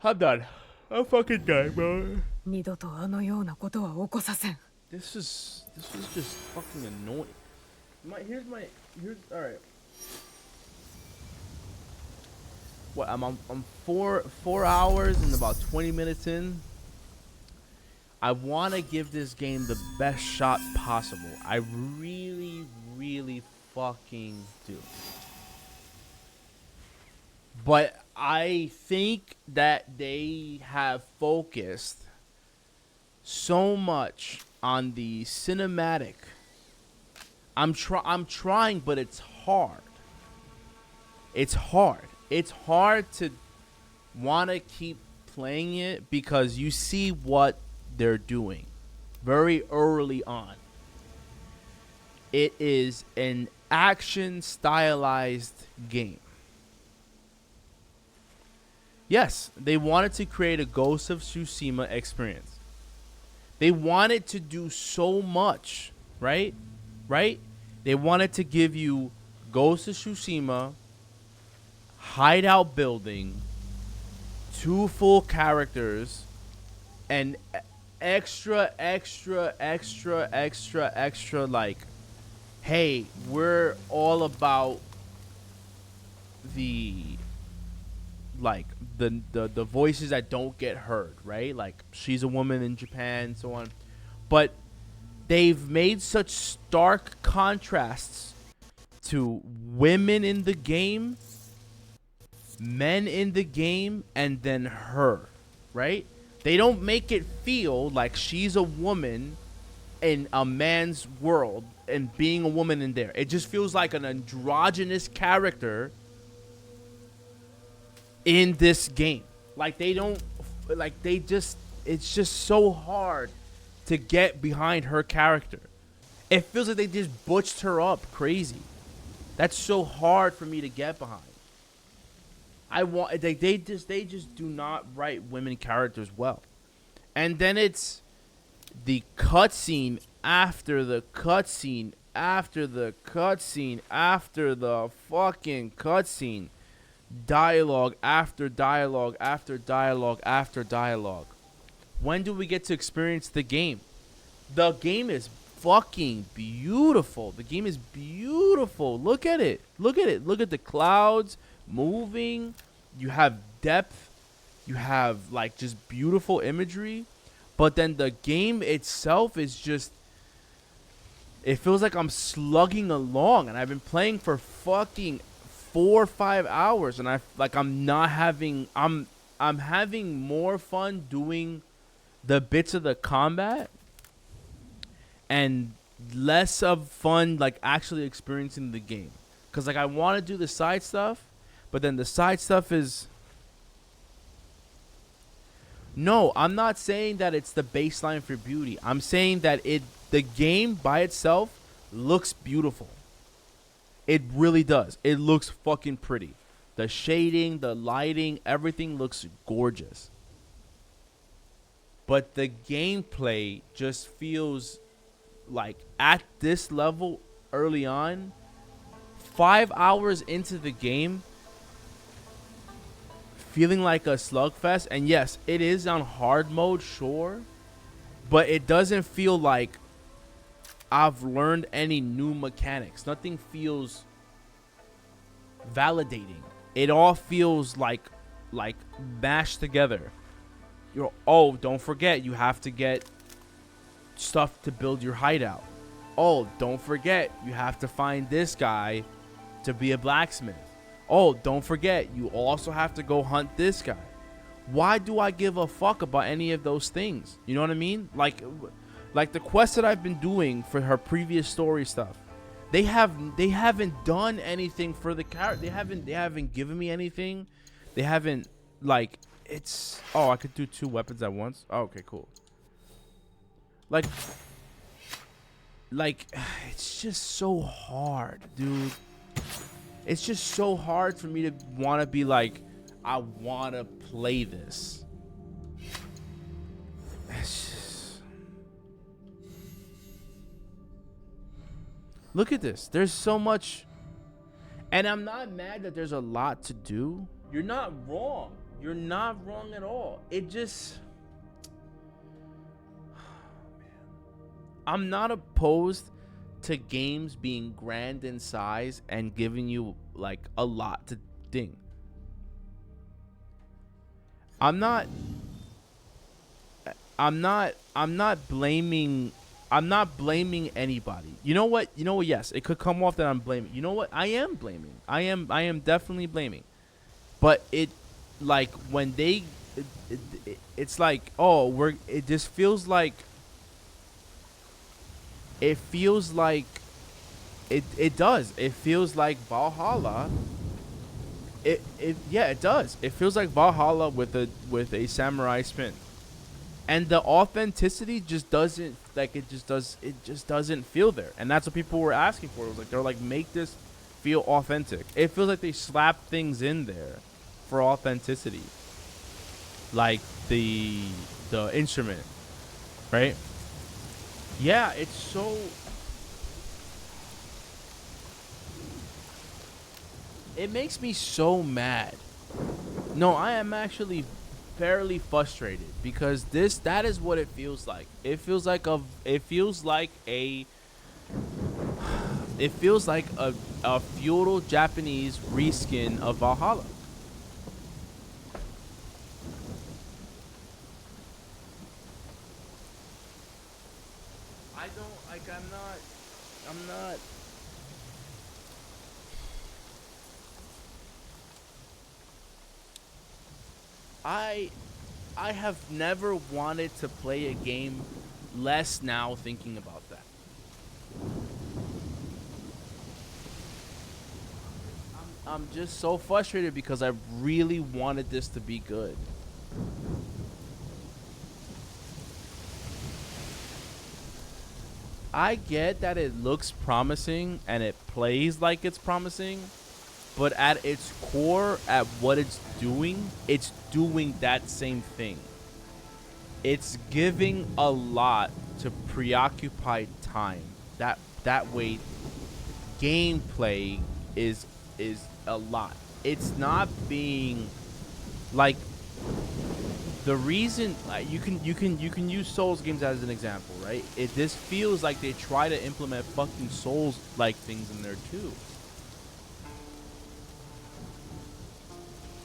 I'm done. I'm fucking done, bro. 二度とあのようなことは起こさせん。 This is just fucking annoying. Here's all right. What I'm 4 hours and about 20 minutes in. I want to give this game the best shot possible. I really fucking do. But I think that they have focused so much on the cinematic. I'm trying, but it's hard. It's hard. It's hard to want to keep playing it because you see what they're doing very early on. It is an action stylized game. Yes, they wanted to create a Ghost of Tsushima experience. They wanted to do so much, right? Right? They wanted to give you Ghost of Tsushima, hideout building, 2 full characters, and extra like, hey, we're all about the like the voices that don't get heard, right? Like, she's a woman in Japan, so on. But they've made such stark contrasts to women in the game, men in the game, and then her, right? They don't make it feel like she's a woman in a man's world and being a woman in there. It just feels like an androgynous character in this game. Like, they don't, like, they just, it's just so hard to get behind her character. It feels like they just butched her up crazy. That's so hard for me to get behind. They just do not write women characters well. And then it's the cutscene after the cutscene after the cutscene after the fucking cutscene. Dialogue after dialogue after dialogue after dialogue. When do we get to experience the game? The game is fucking beautiful. The game is beautiful. Look at it. Look at it. Look at the clouds moving. You have depth. You have, like, just beautiful imagery. But then the game itself is just, it feels like I'm slugging along, and I've been playing for fucking 4 or 5 hours, and I'm having more fun doing the bits of the combat and less of fun like actually experiencing the game. Cause like I want to do the side stuff, but then the side stuff is, no, I'm not saying that it's the baseline for beauty. I'm saying that the game by itself looks beautiful. It really does. It looks fucking pretty. The shading, the lighting, everything looks gorgeous. But the gameplay just feels like at this level early on, 5 hours into the game, feeling like a slugfest. And yes, it is on hard mode, sure, but it doesn't feel like I've learned any new mechanics. Nothing feels validating. It all feels like mashed together. Oh, don't forget, you have to get stuff to build your hideout. Oh, don't forget, you have to find this guy to be a blacksmith. Oh, don't forget, you also have to go hunt this guy. Why do I give a fuck about any of those things? You know what I mean? Like the quest that I've been doing for her previous story stuff, they haven't done anything for the character. They haven't given me anything. They haven't, like, it's, oh, I could do 2 weapons at once. Oh, okay, cool. Like it's just so hard, dude. It's just so hard for me to want to be like, I want to play this. Look at this. There's so much. And I'm not mad that there's a lot to do. You're not wrong. You're not wrong at all. It just, I'm not opposed to games being grand in size and giving you like a lot to ding. I'm not blaming anybody. You know what? Yes, it could come off that I'm blaming. You know what? I am blaming. I am definitely blaming. But it, like, when they it's like, oh, it just feels like, it feels like it does. It feels like Valhalla. It does. It feels like Valhalla with a samurai spin. And the authenticity just doesn't, like, it just doesn't feel there. And that's what people were asking for. It was like, they're like, make this feel authentic. It feels like they slapped things in there for authenticity. Like the instrument, right? Yeah, it's so, it makes me so mad. No, I am actually fairly frustrated because that is what it feels like. It feels like a feudal Japanese reskin of Valhalla. I don't like. I'm not. I have never wanted to play a game less now thinking about that. I'm just so frustrated because I really wanted this to be good. I get that it looks promising and it plays like it's promising, but at its core, at what it's doing that same thing. It's giving a lot to preoccupied time. That way, gameplay is a lot. It's not being like, the reason, you can use Souls games as an example, right? This feels like they try to implement fucking Souls like things in there too.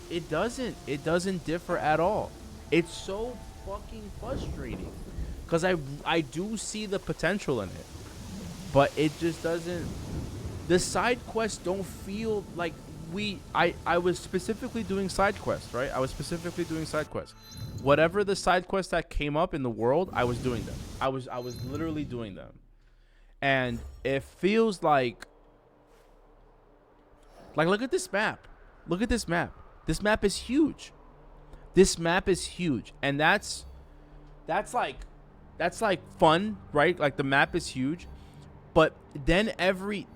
It doesn't differ at all. It's so fucking frustrating because I do see the potential in it, but it just doesn't. The side quests don't feel like I was specifically doing side quests, right? I was specifically doing side quests. Whatever the side quests that came up in the world, I was doing them. I was literally doing them. And it feels like look at this map. Look at this map. This map is huge. This map is huge. And that's like fun, right? Like the map is huge. But then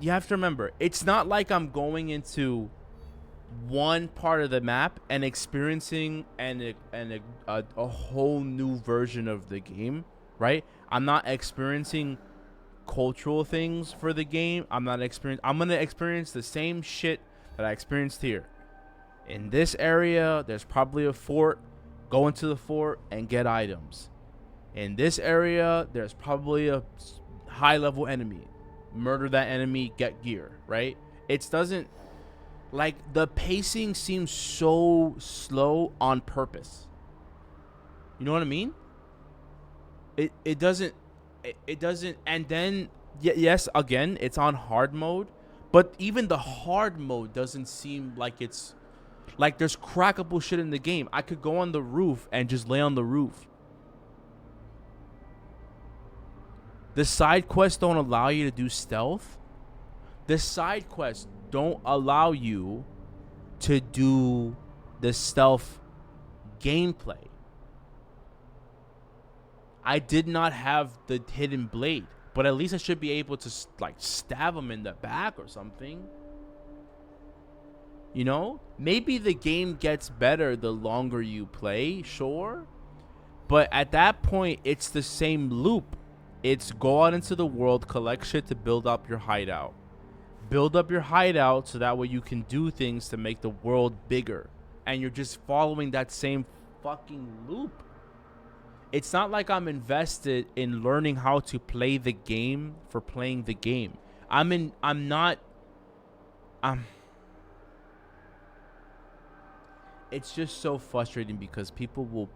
you have to remember, it's not like I'm going into one part of the map and experiencing a whole new version of the game, right? I'm not experiencing cultural things for the game. I'm gonna experience the same shit that I experienced here. In this area, there's probably a fort. Go into the fort and get items. In this area, there's probably a high level enemy. Murder that enemy, get gear, right? It doesn't, like, the pacing seems so slow on purpose. You know what I mean? It doesn't, and then yes, again, it's on hard mode, but even the hard mode doesn't seem like it's like there's crackable shit in the game. I could go on the roof and just lay on the roof. The side quests don't allow you to do stealth. The side quests don't allow you to do the stealth gameplay. I did not have the hidden blade, but at least I should be able to like stab him in the back or something. You know, maybe the game gets better the longer you play, sure. But at that point, it's the same loop. It's go out into the world, collect shit to build up your hideout. Build up your hideout so that way you can do things to make the world bigger and you're just following that same fucking loop. It's not like I'm invested in learning how to play the game for playing the game. It's just so frustrating because people will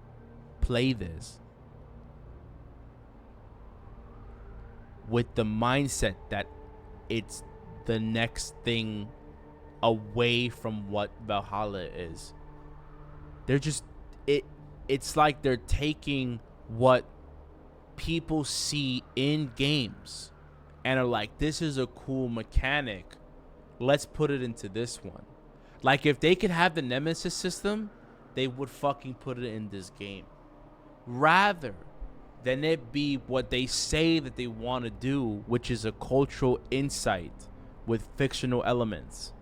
play this with the mindset that it's the next thing away from what Valhalla is. They're just it's like they're taking what people see in games and are like, this is a cool mechanic, let's put it into this one. Like, if they could have the Nemesis system, they would fucking put it in this game rather than it be what they say that they want to do, which is a cultural insight with fictional elements.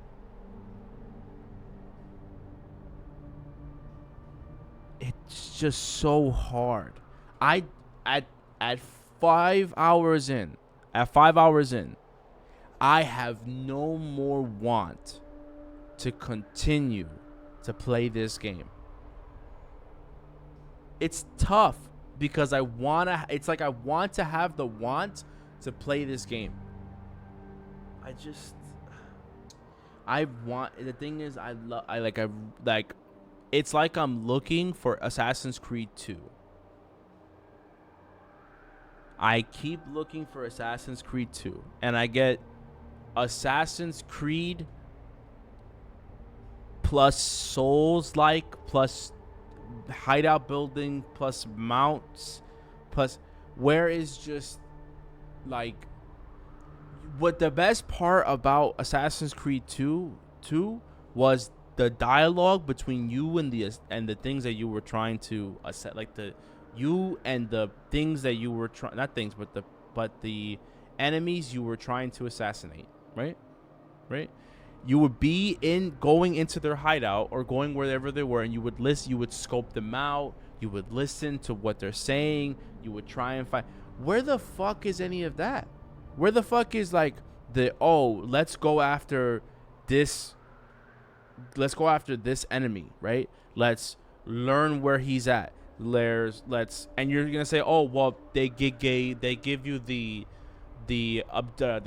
It's just so hard. At 5 hours in, I have no more want to continue to play this game. It's tough because I want to have the want to play this game. The thing is, it's like I'm looking for Assassin's Creed 2. I keep looking for Assassin's Creed 2, and I get Assassin's Creed plus Souls-like plus hideout building plus mounts plus where is just like what the best part about Assassin's Creed 2 was the dialogue between you and the things that you were trying to assess, like the things that you were trying, not things, but the enemies you were trying to assassinate, right? You would be going into their hideout or going wherever they were, and you would scope them out, you would listen to what they're saying, you would try and find. Where the fuck is any of that? Where the fuck is like let's go after this enemy, right? Let's learn where he's at. And you're gonna say, oh well, they give you the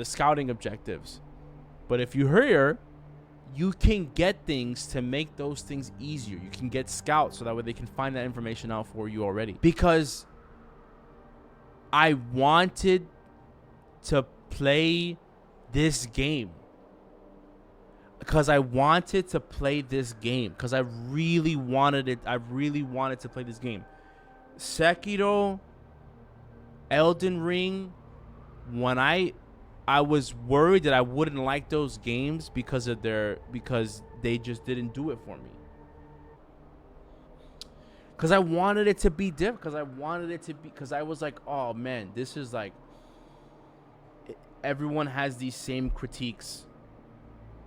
scouting objectives. But if you hurry, you can get things to make those things easier. You can get scouts so that way they can find that information out for you already. Because I wanted to play this game. Because I wanted to play this game. Because I really wanted it. I really wanted to play this game. Sekiro, Elden Ring, when I was worried that I wouldn't like those games because they just didn't do it for me. Because I wanted it to be different. Because I was like, oh man, this is like, everyone has these same critiques.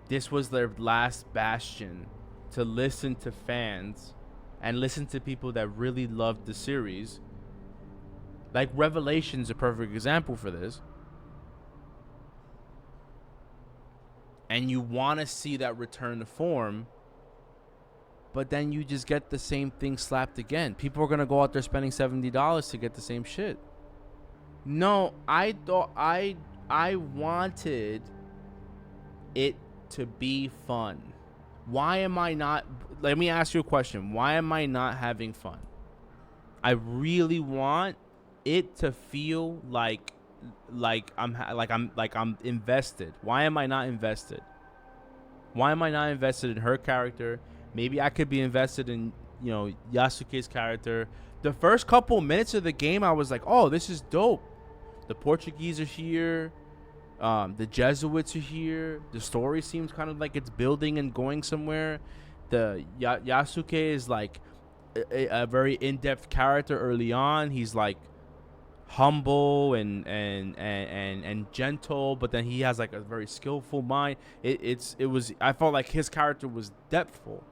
This was their last bastion to listen to fans and listen to people that really loved the series. Like Revelation's a perfect example for this. And you want to see that return to form, but then you just get the same thing slapped again. People are going to go out there spending $70 to get the same shit. No, I wanted it to be fun. Why am I not? Let me ask you a question. Why am I not having fun? I really want it to feel like I'm invested. Why am I not invested? Why am I not invested in her character? Maybe I could be invested in, Yasuke's character. The first couple minutes of the game, I was like, oh, this is dope. The Portuguese are here. The Jesuits are here. The story seems kind of like it's building and going somewhere. The Yasuke is like a very in-depth character early on. He's like humble and gentle, but then he has like a very skillful mind. I felt like his character was depthful.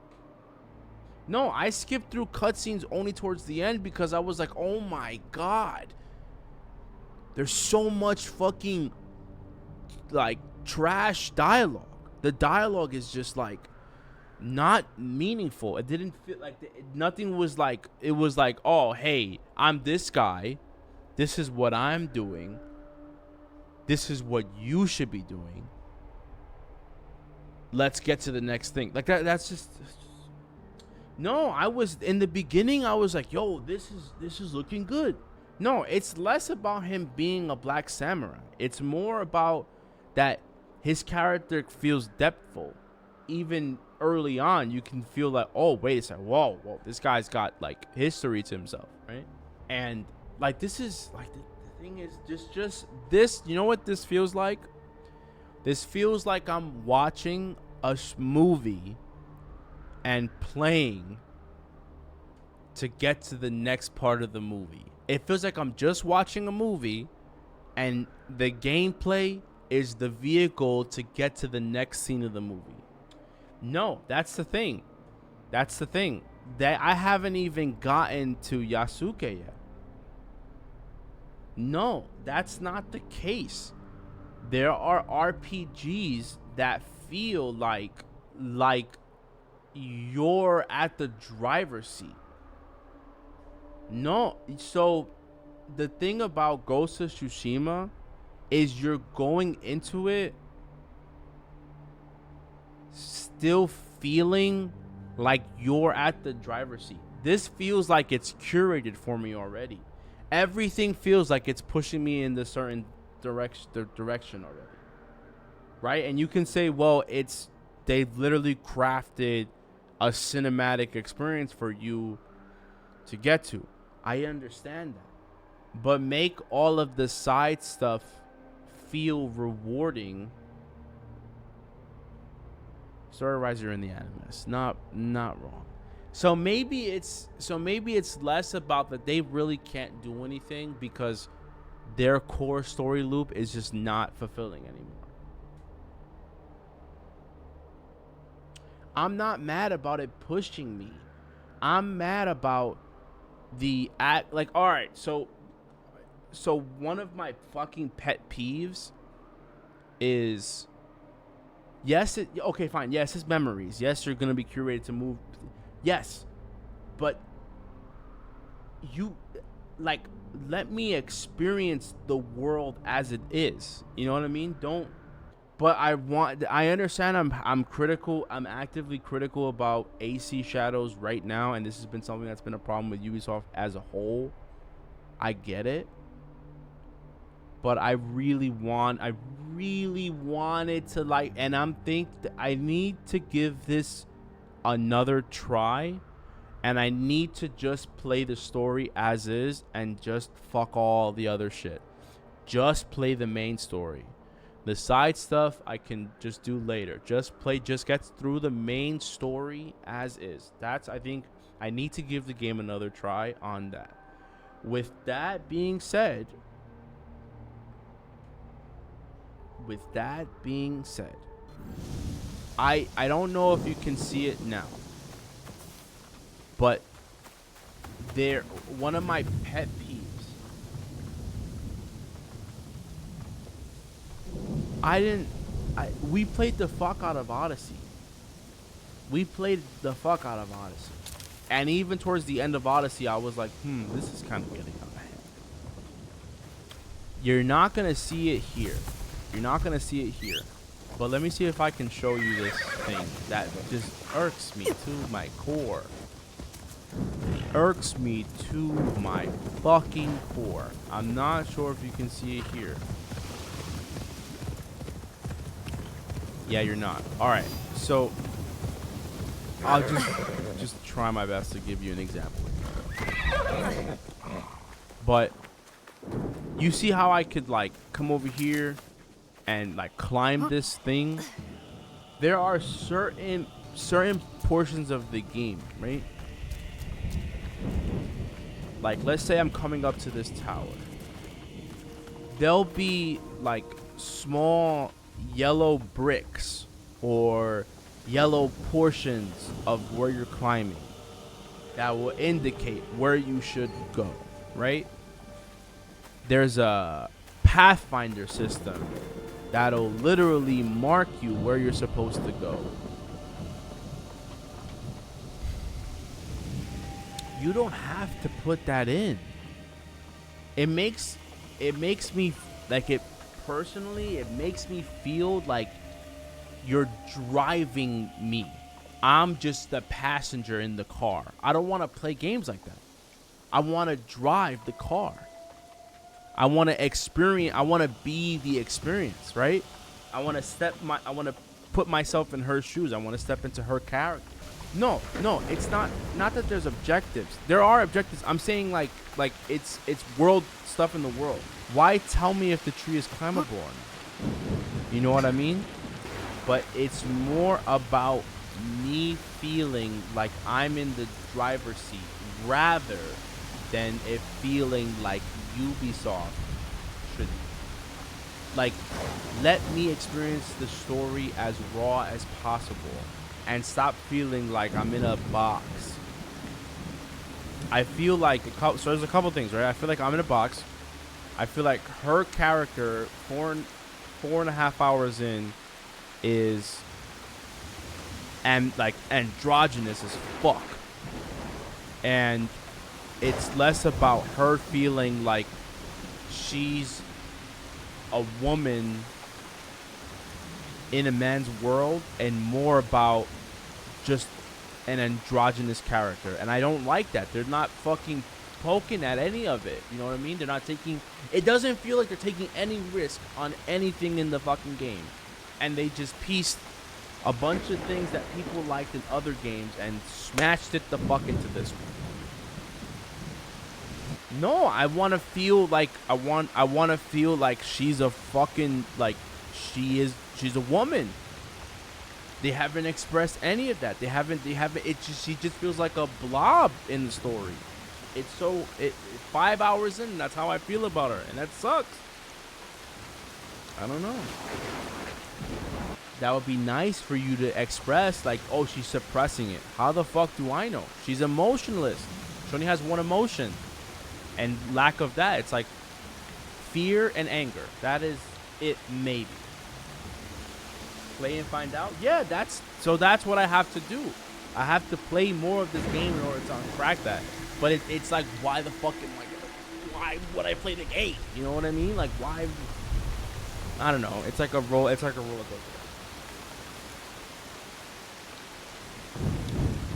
No, I skipped through cutscenes only towards the end because I was like, oh my god, there's so much fucking like trash dialogue. The dialogue is just like, not meaningful. It didn't feel like nothing was like, it was like, oh, hey, I'm this guy. This is what I'm doing. This is what you should be doing. Let's get to the next thing. Like that's just no, I was in the beginning I was like, yo, this is looking good. No, it's less about him being a black samurai. It's more about that his character feels depthful. Even early on, you can feel like, oh, wait a second, whoa, this guy's got like history to himself, right? And like this is like the thing is just this. You know what this feels like? This feels like I'm watching a movie and playing to get to the next part of the movie. It feels like I'm just watching a movie and the gameplay is the vehicle to get to the next scene of the movie. No, that's the thing. That's the thing. That I haven't even gotten to Yasuke yet. No, that's not the case. There are RPGs that feel like you're at the driver's seat. No, so the thing about Ghost of Tsushima is you're going into it still feeling like you're at the driver's seat. This feels like it's curated for me already. Everything feels like it's pushing me in the certain direction already, right? And you can say, well, they've literally crafted a cinematic experience for you to get to. I understand that, but make all of the side stuff feel rewarding. Story Riser in the Animus, not wrong. So maybe it's less about that they really can't do anything because their core story loop is just not fulfilling anymore. I'm not mad about it pushing me. I'm mad about the act. Like, all right, so one of my fucking pet peeves is, okay, fine. Yes, it's memories. Yes, you're gonna be curated to move. Yes, but you let me experience the world as it is. You know what I mean? Don't. But I understand. I'm critical. I'm actively critical about AC Shadows right now, and this has been something that's been a problem with Ubisoft as a whole. I get it, but I really wanted to and I need to give this another try, and I need to just play the story as is and just fuck all the other shit. Just play the main story. The side stuff I can just do later. Just get through the main story as is. I think I need to give the game another try on that. With that being said, I don't know if you can see it now, but one of my pet peeves. We played the fuck out of Odyssey. And even towards the end of Odyssey, I was like, this is kind of getting out of hand. You're not going to see it here. But let me see if I can show you this thing that just irks me to my core. Irks me to my fucking core. I'm not sure if you can see it here. Yeah, you're not. All right, so I'll just try my best to give you an example. But you see how I could come over here and climb this thing? There are certain portions of the game, right? Let's say I'm coming up to this tower. There'll be small yellow bricks or yellow portions of where you're climbing that will indicate where you should go, right? There's a pathfinder system that'll literally mark you where you're supposed to go. You don't have to put that in. It makes me like it personally. It makes me feel like you're driving me. I'm just the passenger in the car. I don't want to play games like that. I want to drive the car. I want to experience. I want to be the experience, right? I want to put myself in her shoes. I want to step into her character. No, it's not that there's objectives. There are objectives. I'm saying like it's world stuff in the world. Why tell me if the tree is climbable or not? You know what I mean? But it's more about me feeling like I'm in the driver's seat rather than it feeling like Ubisoft should. Like, let me experience the story as raw as possible and stop feeling like I'm in a box. I feel like so there's a couple things, right? I feel like I'm in a box. I feel like her character, four and a half hours in, is and like androgynous as fuck, and it's less about her feeling like she's a woman in a man's world and more about just an androgynous character. And I don't like that. They're not fucking poking at any of it. You know what I mean? They're not taking... It doesn't feel like they're taking any risk on anything in the fucking game. And they just pieced a bunch of things that people liked in other games and smashed it the fuck into this one. No, I want to feel like I want to feel like she's a fucking like she's a woman. They haven't expressed any of that. They haven't it just she just feels like a blob in the story. It's 5 hours in, that's how I feel about her, and that sucks. I don't know. That would be nice for you to express like, oh, she's suppressing it. How the fuck do I know? She's emotionless. She only has one emotion. And lack of that, it's like fear and anger. That is it, maybe. Play and find out? Yeah, that's what I have to do. I have to play more of this game in order to crack that. But it's like, why the fuck am I gonna... Why would I play the game? You know what I mean? Like, why... I don't know. It's like a roller coaster.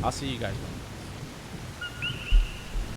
I'll see you guys, man.